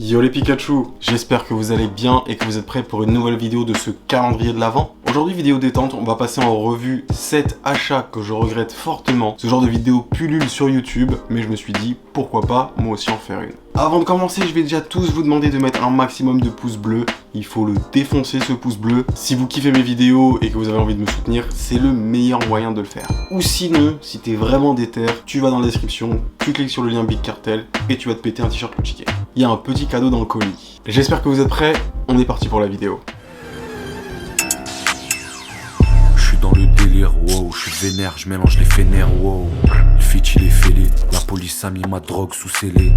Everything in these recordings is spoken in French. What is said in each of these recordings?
Yo les Pikachu, j'espère que vous allez bien et que vous êtes prêts pour une nouvelle vidéo de ce calendrier de l'Avent. Aujourd'hui, vidéo détente, on va passer en revue 7 achats que je regrette fortement. Ce genre de vidéo pullule sur YouTube, mais je me suis dit, pourquoi pas moi aussi en faire une. Avant de commencer, je vais déjà tous vous demander de mettre un maximum de pouces bleus. Il faut le défoncer ce pouce bleu. Si vous kiffez mes vidéos et que vous avez envie de me soutenir, c'est le meilleur moyen de le faire. Ou sinon, si t'es vraiment déter, tu vas dans la description, tu cliques sur le lien Big Cartel et tu vas te péter un t-shirt Luchiquet. Il y a un petit cadeau dans le colis. J'espère que vous êtes prêts, on est parti pour la vidéo. Dans le délire, wow, je suis vénère, je mélange les fénères, wow. Le fit il est fêlé, la police a mis ma drogue sous scellé.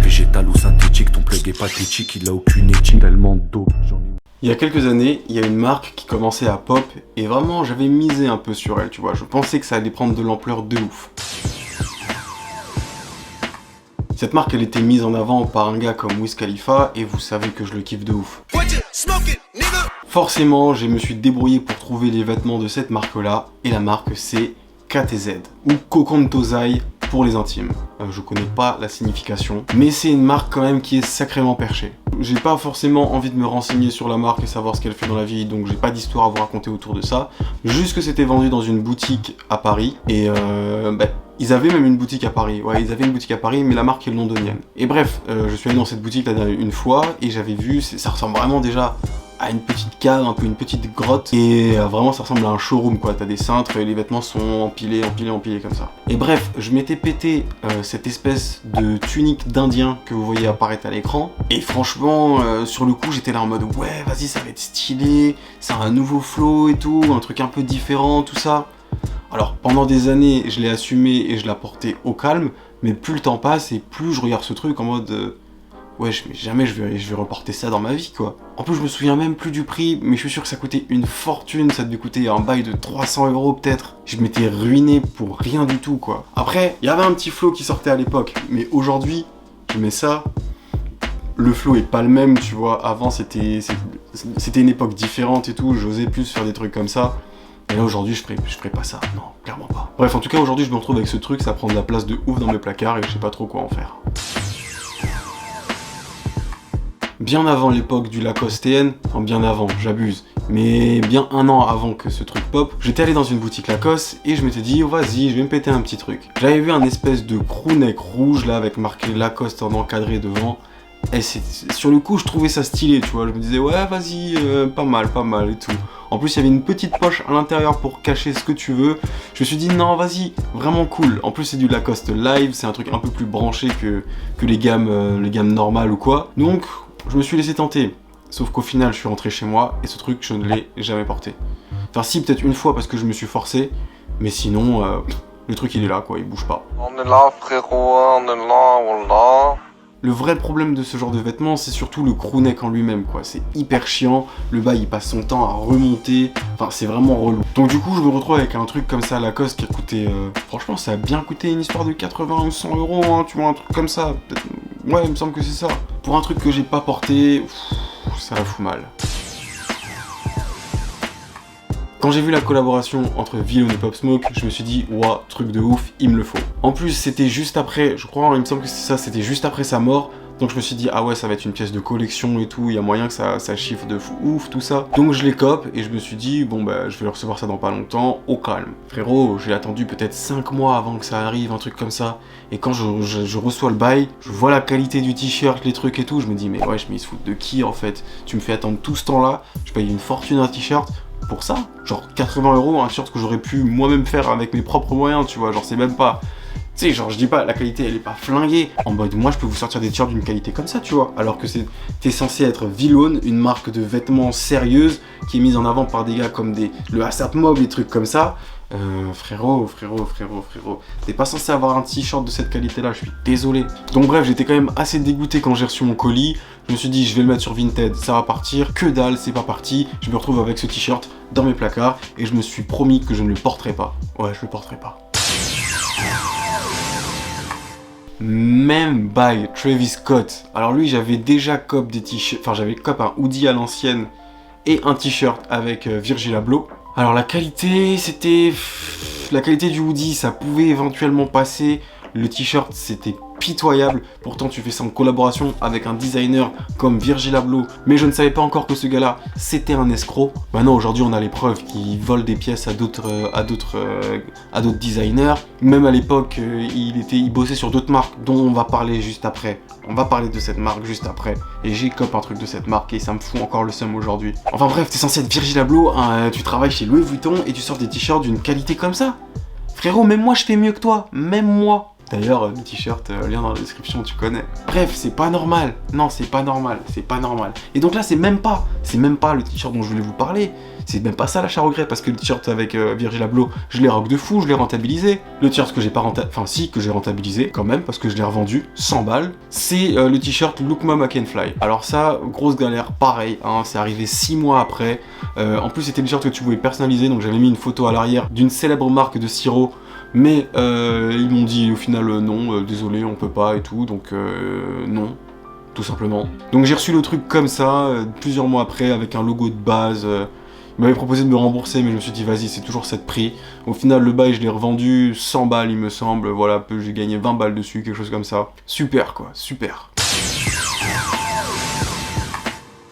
Végétal ou synthétique, ton plug est pathétique, il a aucune éthique, tellement de dope, j'en ai... Il y a quelques années, il y a une marque qui commençait à pop et vraiment j'avais misé un peu sur elle, tu vois. Je pensais que ça allait prendre de l'ampleur de ouf. Cette marque, elle était mise en avant par un gars comme Wiz Khalifa et vous savez que je le kiffe de ouf. Forcément, je me suis débrouillé pour trouver les vêtements de cette marque-là, et la marque c'est KTZ, ou Kokon Tozai pour les intimes. Je connais pas la signification, mais c'est une marque quand même qui est sacrément perchée. J'ai pas forcément envie de me renseigner sur la marque et savoir ce qu'elle fait dans la vie, donc j'ai pas d'histoire à vous raconter autour de ça. Juste que c'était vendu dans une boutique à Paris, et ils avaient même une boutique à Paris, ouais, ils avaient une boutique à Paris, mais la marque est londonienne. Et bref, je suis allé dans cette boutique là une fois, et j'avais vu, ça ressemble vraiment déjà à une petite cave, un peu une petite grotte, et vraiment ça ressemble à un showroom quoi, t'as des cintres et les vêtements sont empilés comme ça. Et bref, je m'étais pété cette espèce de tunique d'Indien que vous voyez apparaître à l'écran, et franchement, sur le coup j'étais là en mode ouais vas-y ça va être stylé, c'est un nouveau flow et tout, un truc un peu différent, tout ça. Alors pendant des années je l'ai assumé et je l'ai porté au calme, mais plus le temps passe et plus je regarde ce truc en mode... wesh, mais jamais je vais reporter ça dans ma vie, quoi. En plus, je me souviens même plus du prix, mais je suis sûr que ça coûtait une fortune. Ça devait coûter un bail de 300 € peut-être. Je m'étais ruiné pour rien du tout, quoi. Après, il y avait un petit flow qui sortait à l'époque, mais aujourd'hui, je mets ça. Le flow est pas le même, tu vois. Avant, c'était une époque différente et tout. J'osais plus faire des trucs comme ça. Et là, aujourd'hui, je ferais pas ça. Non, clairement pas. Bref, en tout cas, aujourd'hui, je me retrouve avec ce truc. Ça prend de la place de ouf dans mes placards et je sais pas trop quoi en faire. Bien avant l'époque du Lacoste, enfin bien avant, j'abuse, mais bien un an avant que ce truc pop, j'étais allé dans une boutique Lacoste et je m'étais dit oh, vas-y, je vais me péter un petit truc. J'avais vu un espèce de crewneck rouge là avec marqué Lacoste en encadré devant. Et sur le coup, je trouvais ça stylé, tu vois. Je me disais ouais, vas-y, pas mal et tout. En plus, il y avait une petite poche à l'intérieur pour cacher ce que tu veux. Je me suis dit non, vas-y, vraiment cool. En plus, c'est du Lacoste Live, c'est un truc un peu plus branché que les gammes normales ou quoi. Donc je me suis laissé tenter, sauf qu'au final je suis rentré chez moi et ce truc je ne l'ai jamais porté. Enfin si, peut-être une fois parce que je me suis forcé, mais sinon le truc il est là quoi, il bouge pas. On est là frérot, on est là, on est là. Le vrai problème de ce genre de vêtements, c'est surtout le crewneck en lui-même quoi, c'est hyper chiant, le bas il passe son temps à remonter, enfin c'est vraiment relou. Donc du coup je me retrouve avec un truc comme ça à Lacoste qui a coûté, franchement ça a bien coûté une histoire de 80 ou 100 €, hein, tu vois un truc comme ça, ouais il me semble que c'est ça. Pour un truc que j'ai pas porté, ça la fout mal. Quand j'ai vu la collaboration entre Villain et Pop Smoke, je me suis dit, ouah, truc de ouf, il me le faut. En plus, c'était juste après, je crois, il me semble que c'est ça, c'était juste après sa mort. Donc je me suis dit, ah ouais, ça va être une pièce de collection et tout, il y a moyen que ça chiffre de ouf, tout ça. Donc je les cope et je me suis dit, bon bah, je vais recevoir ça dans pas longtemps, au calme. Frérot, j'ai attendu peut-être 5 mois avant que ça arrive, un truc comme ça. Et quand je reçois le bail, je vois la qualité du t-shirt, les trucs et tout, je me dis, mais wesh, mais ils se foutent de qui en fait? Tu me fais attendre tout ce temps-là, je paye une fortune un t-shirt. Pour ça, genre 80 €, un t-shirt que j'aurais pu moi-même faire avec mes propres moyens, tu vois, genre c'est même pas... Tu sais, genre je dis pas, la qualité elle est pas flinguée, en mode moi je peux vous sortir des t-shirts d'une qualité comme ça, tu vois, alors que t'es censé être Villain, une marque de vêtements sérieuse, qui est mise en avant par des gars comme le ASAP Mob, des trucs comme ça. Frérot, t'es pas censé avoir un t-shirt de cette qualité-là, je suis désolé. Donc bref, j'étais quand même assez dégoûté quand j'ai reçu mon colis. Je me suis dit, je vais le mettre sur Vinted, ça va partir. Que dalle, c'est pas parti. Je me retrouve avec ce t-shirt dans mes placards et je me suis promis que je ne le porterai pas. Ouais, je le porterai pas. Même by Travis Scott. Alors lui, j'avais déjà cop des t-shirts, enfin j'avais cop un hoodie à l'ancienne et un t-shirt avec Virgil Abloh. Alors la qualité, c'était... La qualité du hoodie, ça pouvait éventuellement passer. Le t-shirt, c'était pitoyable. Pourtant tu fais ça en collaboration avec un designer comme Virgil Abloh, mais je ne savais pas encore que ce gars-là c'était un escroc. Maintenant aujourd'hui on a les preuves qu'il vole des pièces à d'autres designers. Même à l'époque il bossait sur d'autres marques dont on va parler juste après. On va parler de cette marque juste après. Et j'ai copé un truc de cette marque et ça me fout encore le seum aujourd'hui. Enfin bref, t'es censé être Virgil Abloh, hein, tu travailles chez Louis Vuitton et tu sors des t-shirts d'une qualité comme ça. Frérot, même moi je fais mieux que toi, même moi. D'ailleurs, le t-shirt, lien dans la description, tu connais. Bref, c'est pas normal. Non, c'est pas normal, c'est pas normal. Et donc là, c'est même pas le t-shirt dont je voulais vous parler. C'est même pas ça l'achat regret, parce que le t-shirt avec Virgil Abloh, je l'ai rock de fou, je l'ai rentabilisé. Le t-shirt que j'ai pas rentabilisé, enfin si, que j'ai rentabilisé quand même, parce que je l'ai revendu 100 balles, c'est le t-shirt Look Mom I Can Fly. Alors ça, grosse galère, pareil, hein, c'est arrivé 6 mois après. En plus, c'était le t-shirt que tu pouvais personnaliser, donc j'avais mis une photo à l'arrière d'une célèbre marque de sirop. Mais ils m'ont dit au final non, désolé, on peut pas et tout, donc non, tout simplement. Donc j'ai reçu le truc comme ça, plusieurs mois après, avec un logo de base. Ils m'avaient proposé de me rembourser, mais je me suis dit vas-y, c'est toujours cette prix. Au final, le bail, je l'ai revendu 100 balles, il me semble, voilà, j'ai gagné 20 balles dessus, quelque chose comme ça. Super quoi, super.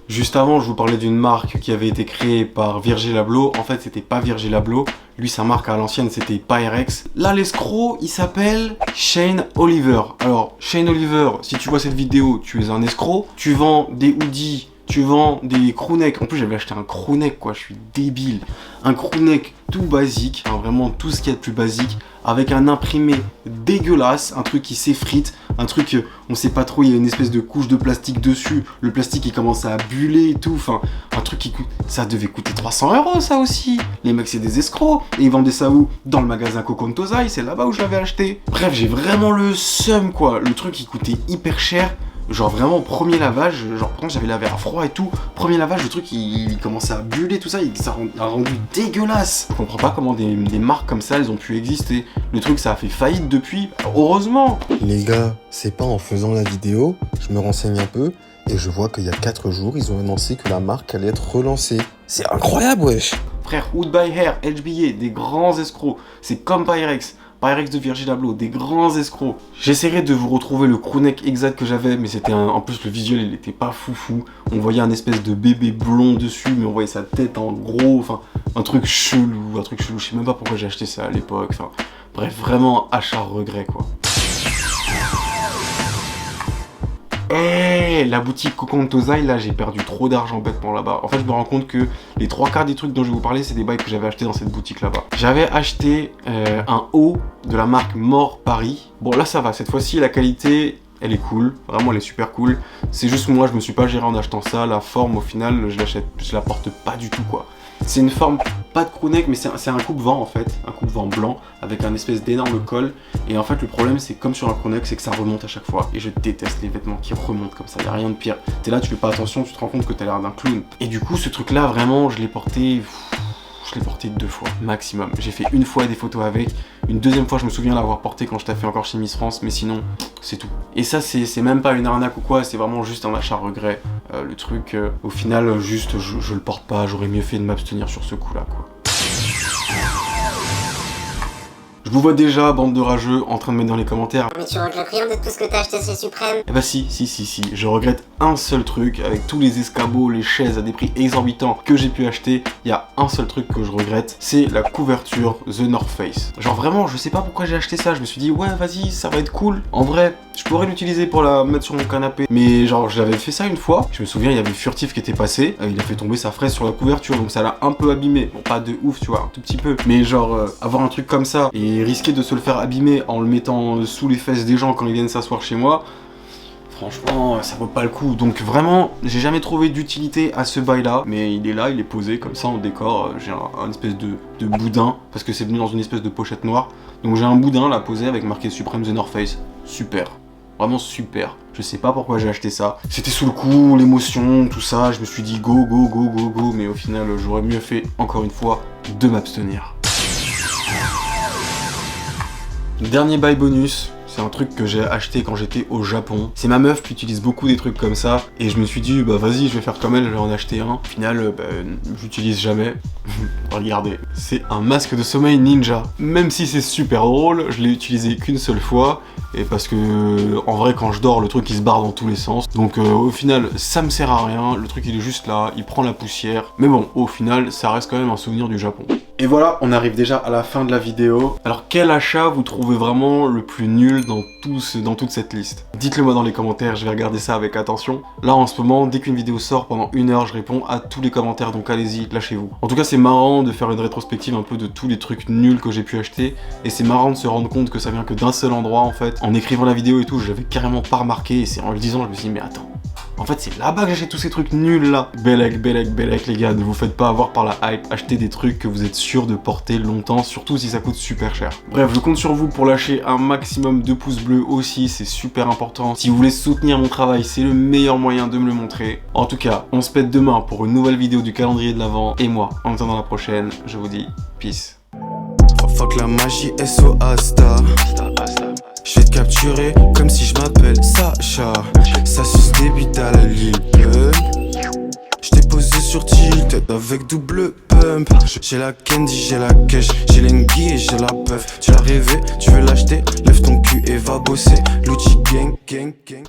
Juste avant, je vous parlais d'une marque qui avait été créée par Virgil Abloh. En fait, c'était pas Virgil Abloh. Lui, sa marque à l'ancienne, c'était Pyrex. Là, l'escroc, il s'appelle Shane Oliver. Alors, Shane Oliver, si tu vois cette vidéo, tu es un escroc. Tu vends des hoodies, tu vends des crewnecks. En plus, j'avais acheté un crewneck, quoi. Je suis débile. Un crewneck tout basique, hein, vraiment tout ce qu'il y a de plus basique, avec un imprimé dégueulasse, un truc qui s'effrite, un truc, on sait pas trop, il y a une espèce de couche de plastique dessus, le plastique il commence à buller et tout, enfin, un truc qui coûte, ça devait coûter 300 € ça aussi. Les mecs c'est des escrocs, et ils vendaient ça où? Dans le magasin Kokon Tozai, c'est là-bas où je l'avais acheté. Bref, j'ai vraiment le seum quoi, le truc il coûtait hyper cher. Genre vraiment premier lavage, genre quand j'avais lavé à froid et tout, premier lavage le truc il commençait à buller tout ça, ça a rendu dégueulasse. Je comprends pas comment des marques comme ça elles ont pu exister. Le truc ça a fait faillite depuis, heureusement. Les gars, c'est pas en faisant la vidéo, je me renseigne un peu et je vois qu'il y a 4 jours ils ont annoncé que la marque allait être relancée. C'est incroyable wesh. Frère, Wood by Hair, HBA, des grands escrocs, c'est comme Pyrex. Pyrex de Virgil Abloh, des grands escrocs. J'essaierai de vous retrouver le crewneck exact que j'avais, mais c'était en plus le visuel il était pas foufou. On voyait un espèce de bébé blond dessus, mais on voyait sa tête en gros, enfin un truc chelou, je sais même pas pourquoi j'ai acheté ça à l'époque, enfin bref, vraiment achat regret quoi. Eh, la boutique Kokon Tozai, là j'ai perdu trop d'argent bêtement là-bas. En fait je me rends compte que les 3/4 des trucs dont je vais vous parler c'est des bails que j'avais acheté dans cette boutique là-bas. J'avais acheté un haut de la marque More Paris. Bon là ça va, cette fois-ci la qualité elle est cool, vraiment elle est super cool. C'est juste moi je me suis pas géré en achetant ça, la forme au final je la porte pas du tout quoi. C'est une forme, pas de crewneck, mais c'est un coupe-vent en fait, un coupe-vent blanc avec un espèce d'énorme col. Et en fait le problème c'est comme sur un crewneck, c'est que ça remonte à chaque fois. Et je déteste les vêtements qui remontent comme ça, y a rien de pire. T'es là, tu fais pas attention, tu te rends compte que t'as l'air d'un clown. Et du coup ce truc là vraiment je l'ai porté 2 fois maximum. J'ai fait une fois des photos avec, une deuxième fois je me souviens l'avoir porté quand je taffais encore chez Miss France, mais sinon c'est tout. Et ça c'est même pas une arnaque ou quoi, c'est vraiment juste un achat regret. Le truc au final juste je le porte pas, j'aurais mieux fait de m'abstenir sur ce coup là quoi. Je vous vois déjà, bande de rageux, en train de mettre dans les commentaires. Mais tu regrettes rien de tout ce que t'as acheté chez Suprême? Eh bah si, je regrette un seul truc, avec tous les escabeaux, les chaises à des prix exorbitants que j'ai pu acheter, il y a un seul truc que je regrette, c'est la couverture The North Face. Genre vraiment, je sais pas pourquoi j'ai acheté ça, je me suis dit ouais vas-y, ça va être cool. En vrai, je pourrais l'utiliser pour la mettre sur mon canapé, mais genre j'avais fait ça une fois, je me souviens il y avait Furtif qui était passé, il a fait tomber sa fraise sur la couverture, donc ça l'a un peu abîmé. Bon pas de ouf tu vois, un tout petit peu, mais genre avoir un truc comme ça, et risquer de se le faire abîmer en le mettant sous les fesses des gens quand ils viennent s'asseoir chez moi, franchement ça vaut pas le coup. Donc vraiment j'ai jamais trouvé d'utilité à ce bail là, mais il est là, il est posé comme ça en décor. J'ai un espèce de boudin parce que c'est venu dans une espèce de pochette noire, donc j'ai un boudin là posé avec marqué Supreme The North Face. Super, vraiment super. Je sais pas pourquoi j'ai acheté ça, c'était sous le coup, l'émotion, tout ça, je me suis dit go, mais au final j'aurais mieux fait encore une fois de m'abstenir. Dernier bail bonus, C'est un truc que j'ai acheté quand j'étais au Japon. C'est ma meuf qui utilise beaucoup des trucs comme ça. Et je me suis dit, bah vas-y, je vais faire comme elle, je vais en acheter un. Au final, j'utilise jamais. Regardez, c'est un masque de sommeil ninja. Même si c'est super drôle, je l'ai utilisé qu'une seule fois. Et parce que, en vrai, quand je dors, le truc il se barre dans tous les sens. Donc au final, ça me sert à rien. Le truc il est juste là, il prend la poussière. Mais bon, au final, ça reste quand même un souvenir du Japon. Et voilà, on arrive déjà à la fin de la vidéo. Alors quel achat vous trouvez vraiment le plus nul dans toute cette liste? Dites-le moi dans les commentaires, je vais regarder ça avec attention. Là en ce moment, dès qu'une vidéo sort pendant 1 heure, je réponds à tous les commentaires, donc allez-y, lâchez-vous. En tout cas, c'est marrant de faire une rétrospective un peu de tous les trucs nuls que j'ai pu acheter. Et c'est marrant de se rendre compte que ça vient que d'un seul endroit en fait. En écrivant la vidéo et tout, je l'avais carrément pas remarqué. Et c'est en le disant, je me suis dit, mais attends. En fait, c'est là-bas que j'achète tous ces trucs nuls là. Bellec, les gars, ne vous faites pas avoir par la hype. Achetez des trucs que vous êtes sûr de porter longtemps, surtout si ça coûte super cher. Bref, je compte sur vous pour lâcher un maximum de pouces bleus aussi, c'est super important. Si vous voulez soutenir mon travail, c'est le meilleur moyen de me le montrer. En tout cas, on se pète demain pour une nouvelle vidéo du calendrier de l'Avent. Et moi, en attendant la prochaine, je vous dis peace. Fuck la magie, SO Asta. Je vais te capturer comme si je m'appelle Sacha. Ça suce des bites à la Lil Pump. Je t'ai posé sur tilt avec double pump. J'ai la candy, j'ai la cash, j'ai l'engie et j'ai la puff. Tu l'as rêvé, tu veux l'acheter, lève ton cul et va bosser. Lucci gang, gang, gang.